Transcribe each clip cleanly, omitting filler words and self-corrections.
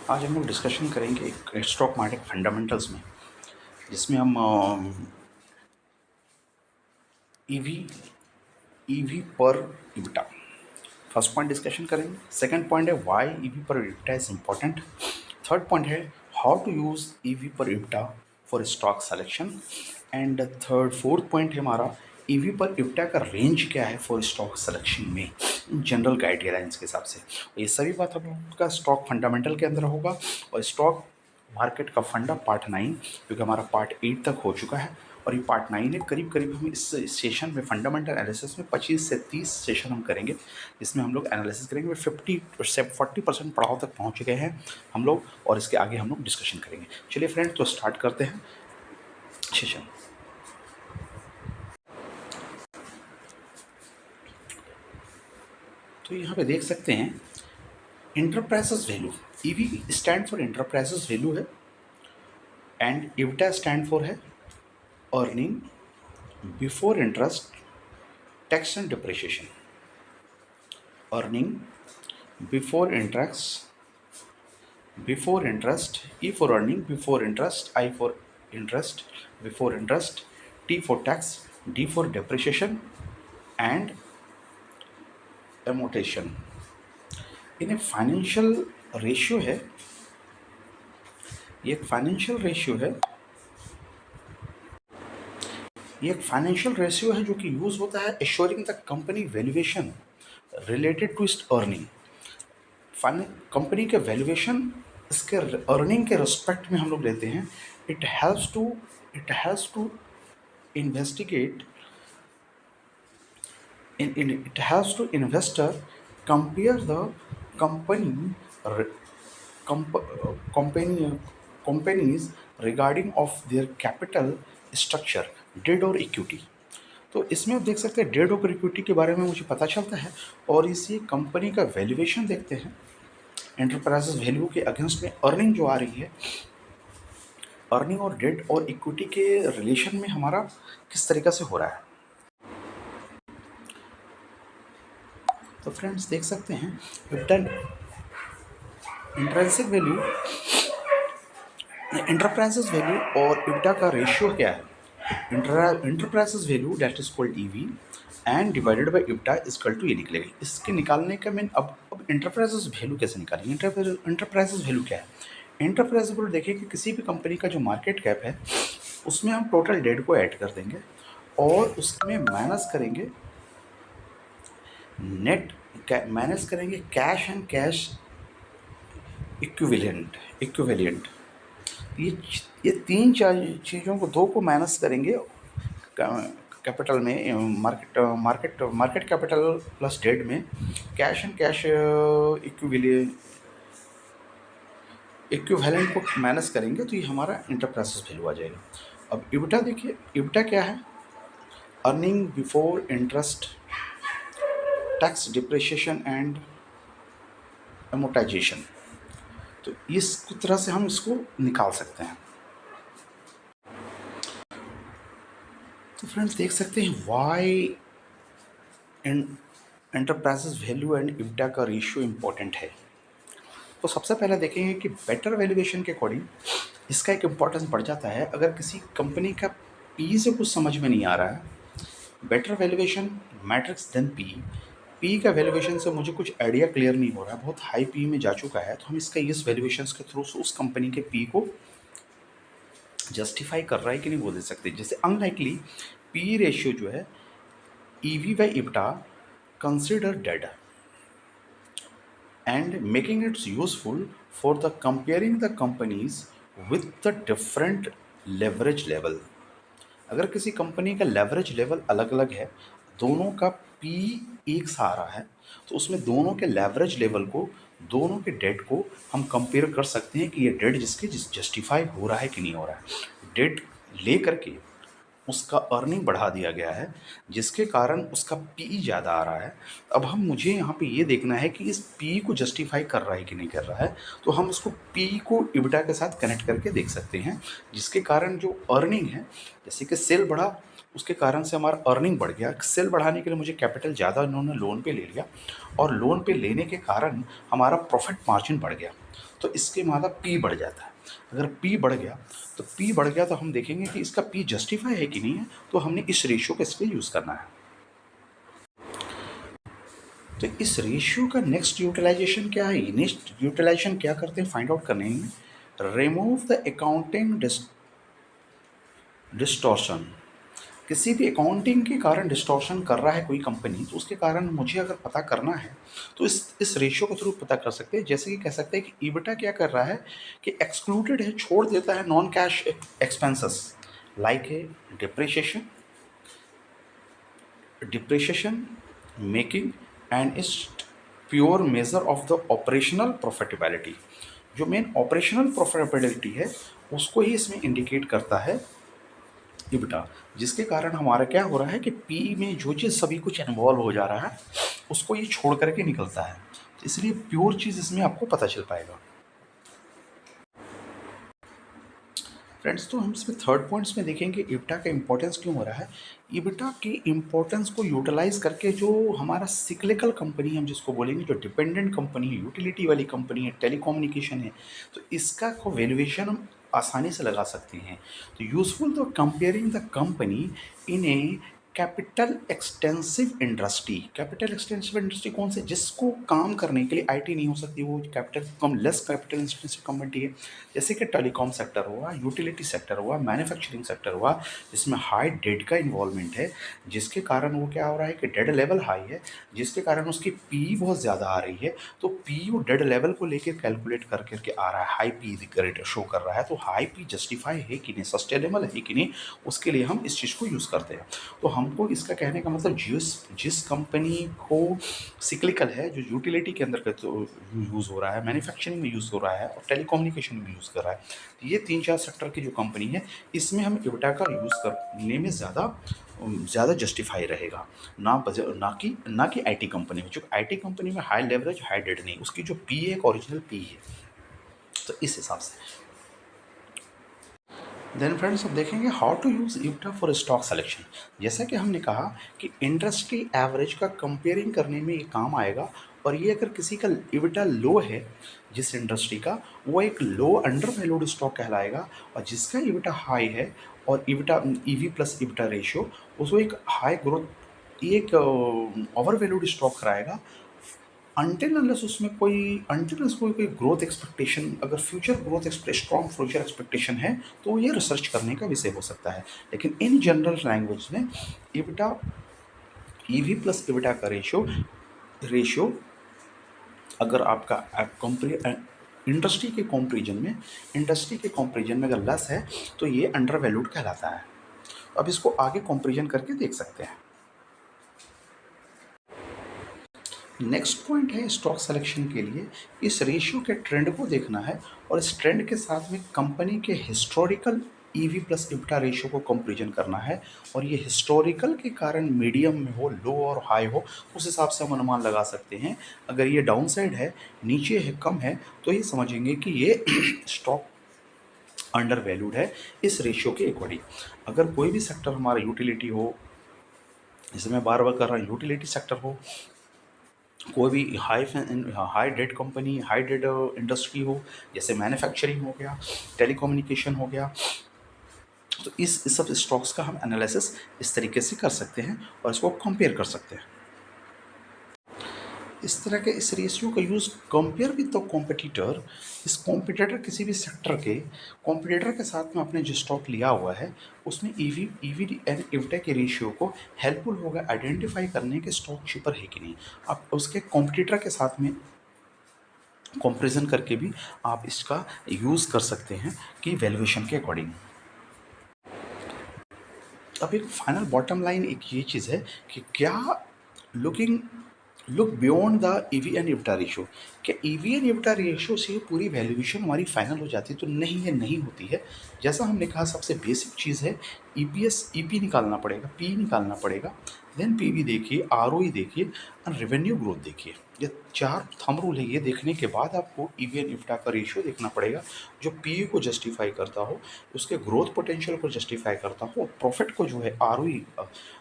आज हम लोग डिस्कशन करेंगे एक स्टॉक मार्केट फंडामेंटल्स में, जिसमें हम ईवी ईवी पर इबिटा फर्स्ट पॉइंट डिस्कशन करेंगे। सेकंड पॉइंट है व्हाई ईवी पर EBITDA is important. Third point है हाउ टू यूज ईवी पर EBITDA for stock selection. And third fourth point है हमारा ईवी पर इबिटा का रेंज क्या है फॉर स्टॉक सिलेक्शन में जनरल गाइडलाइंस के हिसाब से। ये सभी बात हम लोग का स्टॉक फंडामेंटल के अंदर होगा और स्टॉक मार्केट का फंडा पार्ट 9, क्योंकि हमारा पार्ट 8 तक हो चुका है और ये पार्ट 9 है। करीब करीब हम इस सेशन में फंडामेंटल एनालिसिस में 25 से 30 सेशन हम करेंगे, जिसमें हम लोग एनालिसिस करेंगे। 40% पड़ाव तक पहुंच गए हैं हम लोग और इसके आगे हम लोग डिस्कशन करेंगे। चलिए फ्रेंड, तो स्टार्ट करते हैं सेशन। तो यहाँ पे देख सकते हैं enterprises value, EV stand for enterprises value है एंड इबिटा स्टैंड फॉर है earning before interest tax and depreciation. Earning before interest, E for earning, before interest, I for interest, before interest, T for tax, D for depreciation and amortization। इन्हें financial ratio है, ये एक financial ratio है, ये एक financial ratio है जो कि यूज होता है assuring the company valuation related to its earning. Company के वैल्यूएशन इसके अर्निंग के रिस्पेक्ट में हम लोग लेते हैं। It has to investigate it has to investor compare the company companies regarding of their capital structure, debt और इक्विटी। तो इसमें आप देख सकते हैं डेट और इक्विटी के बारे में मुझे पता चलता है और इसी कंपनी का वैल्यूएशन देखते हैं एंटरप्राइजेस वैल्यू के अगेंस्ट में अर्निंग जो आ रही है, अर्निंग और डेट और इक्विटी के रिलेशन में हमारा किस तरीक़े से हो रहा है। तो फ्रेंड्स देख सकते हैं इंट्रिंसिक वैल्यू, एंटरप्राइजेस वैल्यू और इबिटा का रेशियो क्या है। Enterprises value that is called EV and divided by EBITDA is equal to ये निकलेगा। इसके निकालने का मैं अब इंटरप्राइजेस वैल्यू कैसे निकालेंगे। इंटरप्राइजेस वैल्यू क्या है। इंटरप्राइजेस वैल्यू देखिए कि किसी भी कंपनी का जो मार्केट कैप है उसमें हम टोटल डेट को ऐड कर देंगे और उसमें माइनस करेंगे नेट, माइनस करेंगे कैश एंड कैश इक्विवेलेंट। ये तीन चार चीज़ों को, दो को माइनस करेंगे कैपिटल में, मार्केट कैपिटल प्लस डेट में कैश एंड कैश इक्विवेलेंट को माइनस करेंगे तो ये हमारा इंटरप्राइजेस वैल्यू आ जाएगा। अब इबिटा देखिए, इबिटा क्या है, earning before interest tax depreciation and amortisation. तो इस तरह से हम इसको निकाल सकते हैं। तो फ्रेंड्स देख सकते हैं why enterprises value and EBITDA का रेशियो इम्पोर्टेंट है। तो सबसे पहले देखेंगे कि बेटर वैल्यूएशन के अकॉर्डिंग इसका एक इम्पोर्टेंस बढ़ जाता है। अगर किसी कंपनी का पी से कुछ समझ में नहीं आ रहा है, better valuation metrics than P का वैल्यूएशन से मुझे कुछ आइडिया क्लियर नहीं हो रहा है, बहुत हाई पी में जा चुका है, तो हम इसका इस वैल्यूएशन के थ्रू उस कंपनी के पी को जस्टिफाई कर रहा है कि नहीं वो दे सकते। जैसे अनलाइकली पी रेशियो जो है EV by EBITDA consider dead and making it useful for the comparing the companies with the different leverage level। अगर किसी कंपनी का लेवरेज लेवल अलग अलग है, दोनों का पी एक सा आ रहा है, तो उसमें दोनों के लेवरेज लेवल को, दोनों के डेट को हम कंपेयर कर सकते हैं कि ये डेट जिसके जस्टिफाई हो रहा है कि नहीं हो रहा है। डेट ले करके उसका अर्निंग बढ़ा दिया गया है जिसके कारण उसका पी ज़्यादा आ रहा है। अब मुझे यहाँ पे ये देखना है कि इस पी को जस्टिफाई कर रहा है कि नहीं कर रहा है, तो हम उसको पी को इबिटा के साथ कनेक्ट करके देख सकते हैं, जिसके कारण जो अर्निंग है, जैसे कि सेल बढ़ा उसके कारण से हमारा अर्निंग बढ़ गया। सेल बढ़ाने के लिए मुझे कैपिटल ज़्यादा उन्होंने लोन पे ले लिया, और लोन पे लेने के कारण हमारा प्रॉफिट मार्जिन बढ़ गया। तो इसके मतलब पी बढ़ जाता है। अगर पी बढ़ गया तो हम देखेंगे कि इसका पी जस्टिफाई है कि नहीं है, तो हमने इस रेशियो का इस पर यूज़ करना है। तो इस रेशियो का नेक्स्ट यूटिलाइजेशन क्या है? नेक्स्ट यूटिलाइजेशन क्या करते हैं फाइंड आउट करने में, रिमूव द अकाउंटिंग डिस्टॉर्शन। किसी भी अकाउंटिंग के कारण डिस्टॉर्शन कर रहा है कोई कंपनी, तो उसके कारण मुझे अगर पता करना है तो इस रेशियो के थ्रू पता कर सकते हैं। जैसे कि कह सकते हैं कि ईबिटा क्या कर रहा है कि एक्सक्लूडेड है, छोड़ देता है नॉन कैश एक्सपेंसेस लाइक है depreciation making and is pure measure of the operational profitability. जो मेन ऑपरेशनल प्रॉफिटेबिलिटी है उसको ही इसमें इंडिकेट करता है ईबिटा, जिसके कारण हमारा क्या हो रहा है कि पी में जो चीज़ सभी कुछ इन्वॉल्व हो जा रहा है उसको ये छोड़ करके निकलता है। तो इसलिए प्योर चीज़ इसमें आपको पता चल पाएगा। फ्रेंड्स, तो हम इसमें थर्ड पॉइंट्स में देखेंगे ईबिटा का इंपॉर्टेंस क्यों हो रहा है। ईबिटा की इंपॉर्टेंस को यूटिलाइज करके जो हमारा सिक्लिकल कंपनी हम जिसको बोलेंगे, जो डिपेंडेंट कंपनी है, यूटिलिटी वाली कंपनी है, टेलीकम्युनिकेशन है, तो इसका को वैल्यूएशन हम आसानी से लगा सकते हैं। तो यूजफुल तो comparing the company in A capital extensive industry कौन से, जिसको काम करने के लिए आईटी नहीं हो सकती, वो लेस कैपिटल इंटेंसिव कंपनी है। जैसे कि टेलीकॉम सेक्टर हुआ, यूटिलिटी सेक्टर हुआ, मैन्युफैक्चरिंग सेक्टर हुआ, जिसमें हाई डेट का इन्वॉल्वमेंट है, जिसके कारण वो क्या हो रहा है कि डेड लेवल हाई है, जिसके कारण उसकी पी बहुत ज़्यादा आ रही है। तो पी और डेड लेवल को लेकर कैलकुलेट कर करके आ रहा है, हाई पी रेट शो कर रहा है। तो हाई पी जस्टिफाई है कि नहीं, सस्टेनेबल है कि नहीं, उसके लिए हम इस चीज़ को यूज़ करते हैं। तो हमको इसका कहने का मतलब जिस कंपनी को सिक्लिकल है, जो यूटिलिटी के अंदर यूज़ हो रहा है, मैन्युफैक्चरिंग में यूज़ हो रहा है और टेलीकम्युनिकेशन में यूज़ कर रहा है, तो ये 3-4 सेक्टर की जो कंपनी है इसमें हम ईबिटा का यूज़ करने में ज़्यादा जस्टिफाई रहेगा, ना कि आईटी कंपनी में। जो आईटी कंपनी में हाई लेवरेज हाई डेट नहीं, उसकी जो पी है एक ओरिजिनल पी है। तो इस हिसाब से देन फ्रेंड्स अब देखेंगे how to use EBITDA for stock selection. जैसा कि हमने कहा कि इंडस्ट्री एवरेज का कंपेयरिंग करने में ये काम आएगा, और ये अगर किसी का ईबिटा लो है जिस इंडस्ट्री का, वो एक लो अंडर वैल्यूड स्टॉक कहलाएगा, और जिसका ईबिटा हाई है और EBITDA EV plus EBITDA ratio, उसको एक हाई ग्रोथ, एक ओवर वैल्यूड स्टॉक कराएगा। अनटिल कोई ग्रोथ एक्सपेक्टेशन, अगर future growth strong future expectation है, तो ये रिसर्च करने का विषय हो सकता है। लेकिन इन जनरल लैंग्वेज में ईबिटा ईवी प्लस ईबिटा का रेशियो अगर आपका इंडस्ट्री के कंपेरिजन में अगर लेस है, तो ये अंडर वैल्यूड कहलाता है। अब इसको आगे कंपेरिजन करके देख सकते हैं। नेक्स्ट पॉइंट है स्टॉक सिलेक्शन के लिए इस रेशियो के ट्रेंड को देखना है, और इस ट्रेंड के साथ में कंपनी के historical EV plus EBITDA ratio को कंपेरिजन करना है। और ये हिस्टोरिकल के कारण मीडियम में हो, लो और हाई हो, उस हिसाब से हम अनुमान लगा सकते हैं। अगर ये डाउन साइड है, नीचे है, कम है, तो ये समझेंगे कि ये स्टॉक अंडर वैल्यूड है इस रेशियो के अकॉर्डिंग। अगर कोई भी सेक्टर हमारा यूटिलिटी हो, जैसे मैं बार बार कर रहा हूँ, यूटिलिटी सेक्टर हो, कोई भी high debt company, high debt industry हो, जैसे मैन्युफैक्चरिंग हो गया, टेलीकम्युनिकेशन हो गया, तो इस सब स्टॉक्स का हम एनालिसिस इस तरीके से कर सकते हैं और इसको कंपेयर कर सकते हैं। इस तरह के इस रेशियो का use compare with the competitor. इस कॉम्पिटिटर किसी भी सेक्टर के कॉम्पिटिटर के साथ में आपने जो स्टॉक लिया हुआ है, उसमें ईवी एंड ईबिटा के रेशियो को हेल्पफुल होगा आइडेंटिफाई करने के स्टॉक चीपर है कि नहीं। आप उसके कॉम्पिटिटर के साथ में कंपैरिजन करके भी आप इसका यूज़ कर सकते हैं कि वैल्यूएशन के अकॉर्डिंग। अब एक फाइनल बॉटम लाइन एक ये चीज़ है कि क्या look beyond the EV and EBITDA ratio, क्या ईवी एंड ईबिटा रेशियो से पूरी वैल्यूएशन हमारी फाइनल हो जाती है? तो नहीं, है नहीं होती है। जैसा हमने कहा, सबसे बेसिक चीज़ है ईपीएस ईपी निकालना पड़ेगा, पी निकालना पड़ेगा, देन पीवी देखिए, आरओई देखिए और रेवेन्यू ग्रोथ देखिए। ये 4 थंब रूल है। ये देखने के बाद आपको ईवी एंड इफ्टा का रेशियो देखना पड़ेगा जो पीई को जस्टिफाई करता हो, उसके ग्रोथ पोटेंशियल को जस्टिफाई करता हो, प्रॉफिट को जो है आरओई,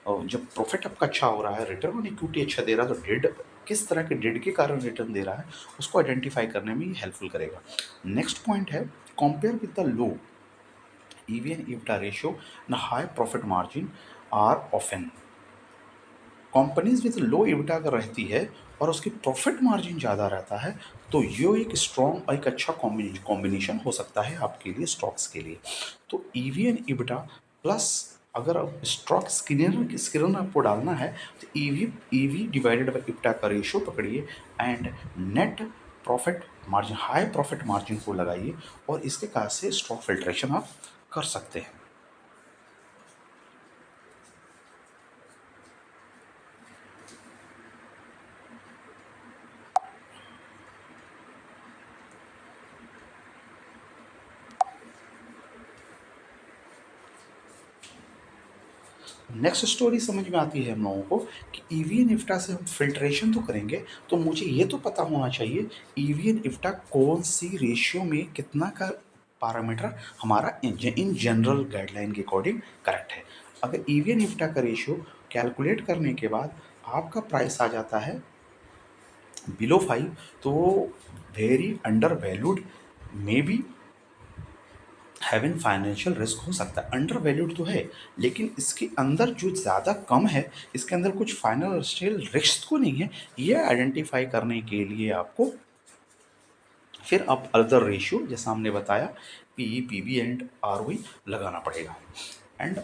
जब प्रॉफिट आपका अच्छा हो रहा है, रिटर्न ऑन इक्विटी अच्छा दे रहा है, तो डेड किस तरह के डेड के कारण रिटर्न दे रहा है उसको आइडेंटिफाई करने में ये हेल्पफुल करेगा। नेक्स्ट पॉइंट है compare with the low EV and EBITDA ratio and high profit margin are often. Companies with low EBITDA अगर रहती है और उसकी प्रॉफिट मार्जिन ज़्यादा रहता है तो ये एक स्ट्रॉन्ग और एक अच्छा कॉम्बिनेशन हो सकता है आपके लिए स्टॉक्स के लिए। तो ईवी एंड इबिटा प्लस अगर आप स्टॉक स्क्रीनर आपको डालना है तो EV EV divided by EBITDA का रेशियो पकड़िए and net profit margin, high profit margin को लगाइए और इसके कारण से स्टॉक फिल्ट्रेशन आप कर सकते हैं। नेक्स्ट स्टोरी समझ में आती है हम लोगों को कि ईवी एंड इफ्टा से हम फिल्ट्रेशन तो करेंगे, तो मुझे ये तो पता होना चाहिए ईवी एंड इफ्टा कौन सी रेशियो में कितना का पैरामीटर हमारा इन जनरल गाइडलाइन के अकॉर्डिंग करेक्ट है। अगर ईवी एंड इफ्टा का रेशियो कैलकुलेट करने के बाद आपका प्राइस आ जाता है बिलो 5 तो very under valued may be having financial risk हो सकता है। अंडर वैल्यूड तो है लेकिन इसके अंदर जो ज़्यादा कम है, इसके अंदर कुछ फाइनेंशियल रिस्क तो नहीं है। ये आइडेंटिफाई करने के लिए आपको फिर अब अदर रेशियो जैसा हमने बताया पीई पीबी एंड आरओई लगाना पड़ेगा and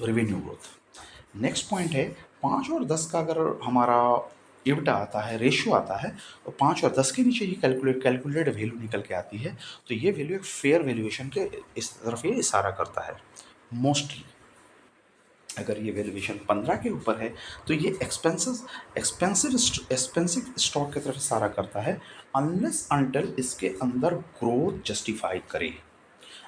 revenue growth. Next point है 5 और 10 का अगर हमारा इब्टा आता है, रेशियो आता है, तो 5 और 10 के नीचे ही कैलकुलेटेड वैल्यू निकल के आती है। तो ये वैल्यू एक फेयर वैल्यूएशन के इस तरफ ये इशारा करता है। मोस्टली अगर ये वैल्यूएशन 15 के ऊपर है तो ये एक्सपेंसिव स्टॉक की तरफ इशारा करता है अनलेस अनटिल इसके अंदर ग्रोथ जस्टिफाई करे।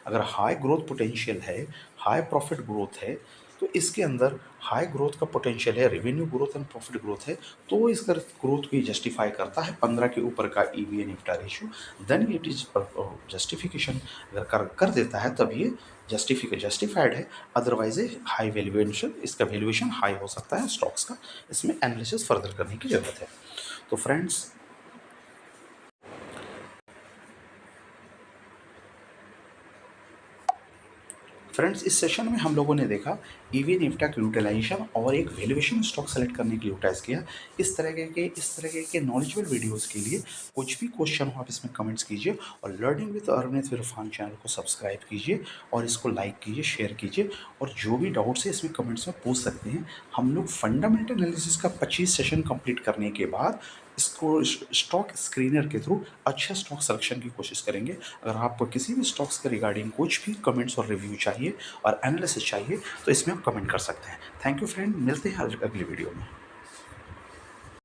अगर हाई ग्रोथ पोटेंशियल है, हाई प्रॉफिट ग्रोथ है, तो इसके अंदर हाई ग्रोथ का पोटेंशियल है, revenue growth and profit growth है, तो इस ग्रोथ को जस्टिफाई करता है 15 के ऊपर का EV and EBITDA ratio. Then it is justification अगर कर देता है तब ये जस्टिफाइड है। अदरवाइज हाई वैल्यूएशन, इसका वैल्यूएशन हाई हो सकता है स्टॉक्स का। इसमें एनालिसिस फर्दर करने की ज़रूरत है। तो फ्रेंड्स इस सेशन में हम लोगों ने देखा ईवी निफ्टा की यूटिलाइजेशन और एक वैल्यूएशन स्टॉक सेलेक्ट करने के लिए यूटिलाइज किया। इस तरह के नॉलेजेबल वीडियोस के लिए कुछ भी क्वेश्चन हो आप इसमें कमेंट्स कीजिए और learning with Arvind Irfan channel को सब्सक्राइब कीजिए और इसको लाइक कीजिए, शेयर कीजिए और जो भी डाउट्स है इसमें कमेंट्स में पूछ सकते हैं। हम लोग फंडामेंटल एनालिसिस का 25 सेशन कंप्लीट करने के बाद इसको स्टॉक स्क्रीनर के थ्रू अच्छा स्टॉक सिलेक्शन की कोशिश करेंगे। अगर आपको किसी भी स्टॉक्स के रिगार्डिंग कुछ भी कमेंट्स और रिव्यू चाहिए और एनालिसिस चाहिए तो इसमें आप कमेंट कर सकते हैं। थैंक यू फ्रेंड, मिलते हैं अगली वीडियो में।